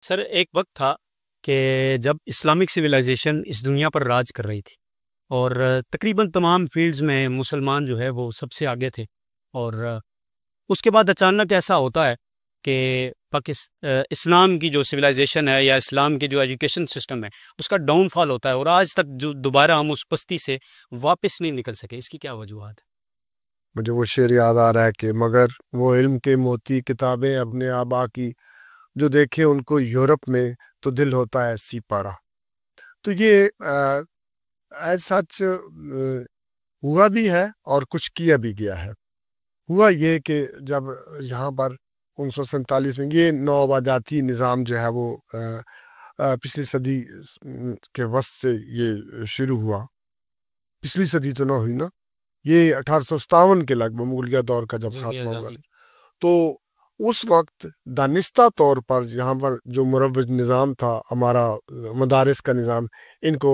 سر ایک وقت تھا کہ جب اسلامک سویلائزیشن اس دنیا پر راج کر رہی تھی اور تقریباً تمام فیلڈز میں مسلمان جو ہے وہ سب سے آگے تھے، اور اس کے بعد اچانک ایسا ہوتا ہے کہ اسلام کی جو سویلائزیشن ہے یا اسلام کی جو ایجوکیشن سسٹم ہے اس کا ڈاؤن فال ہوتا ہے، اور آج تک جو دوبارہ ہم اس پستی سے واپس نہیں نکل سکے. اس کی کیا وجوہات ہیں؟ مجھے وہ شعر یاد آ رہا ہے کہ مگر وہ علم کے موتی کتابیں اپنے آبا کی جو دیکھے ان کو یورپ میں تو دل ہوتا ہے سی پارا. تو یہ ایز سچ ہوا بھی ہے اور کچھ کیا بھی گیا ہے. ہوا یہ کہ جب یہاں پر 1947 میں یہ نوآبادیاتی نظام جو ہے وہ پچھلی صدی کے وسط سے یہ شروع ہوا. پچھلی صدی تو نہ ہوئی نا، یہ 1857 کے لگ بھگ مغلیہ دور کا جب خاتمہ ہوا تھا. تو اس وقت دانستہ طور پر یہاں پر جو مروج نظام تھا، ہمارا مدارس کا نظام، ان کو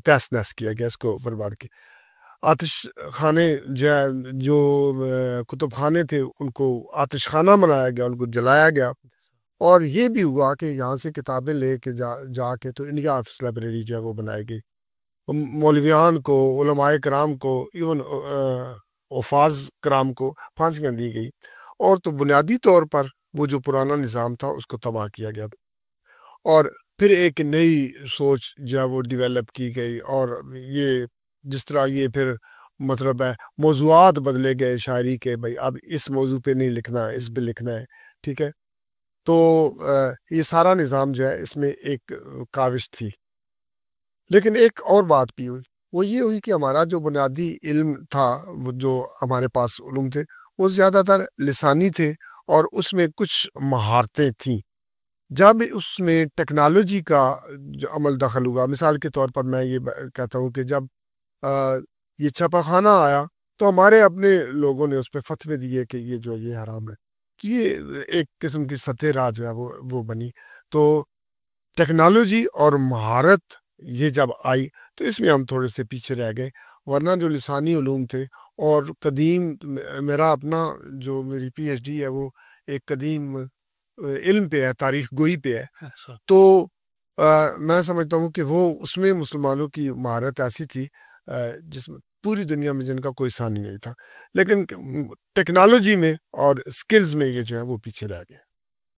تہس نہس کیا گیا، اس کو برباد کیا. آتش خانے جو کتب خانے تھے ان کو آتش خانہ بنایا گیا، ان کو جلایا گیا. اور یہ بھی ہوا کہ یہاں سے کتابیں لے کے جا کے تو انڈیا آفس لائبریری جو ہے وہ بنائی گئی. مولویان کو، علماء کرام کو، ایون حفاظ کرام کو پھانسیاں دی گئی، اور تو بنیادی طور پر وہ جو پرانا نظام تھا اس کو تباہ کیا گیا. اور پھر ایک نئی سوچ جو ہے وہ ڈیولپ کی گئی، اور یہ جس طرح یہ پھر مطلب ہے موضوعات بدلے گئے شاعری کے، بھائی اب اس موضوع پہ نہیں لکھنا ہے، اس پہ لکھنا ہے، ٹھیک ہے. تو یہ سارا نظام جو ہے اس میں ایک کاوش تھی. لیکن ایک اور بات بھی ہوئی، وہ یہ ہوئی کہ ہمارا جو بنیادی علم تھا، جو ہمارے پاس علوم تھے، وہ زیادہ تر لسانی تھے، اور اس میں کچھ مہارتیں تھیں. جب اس میں ٹیکنالوجی کا جو عمل دخل ہوا، مثال کے طور پر میں یہ کہتا ہوں کہ جب یہ چھپا خانہ آیا تو ہمارے اپنے لوگوں نے اس پہ فتوے دیے کہ یہ جو ہے یہ حرام ہے، کہ یہ ایک قسم کی سطح راہ جو ہے وہ بنی. تو ٹیکنالوجی اور مہارت یہ جب آئی تو اس میں ہم تھوڑے سے پیچھے رہ گئے. ورنہ جو لسانی علوم تھے، اور قدیم میرا اپنا جو میری پی ایچ ڈی ہے وہ ایک قدیم علم پہ ہے، تاریخ گوئی پہ ہے. تو میں سمجھتا ہوں کہ وہ اس میں مسلمانوں کی مہارت ایسی تھی جس میں پوری دنیا میں جن کا کوئی ثانی نہیں تھا. لیکن ٹیکنالوجی میں اور سکلز میں یہ جو ہے وہ پیچھے رہ گئے.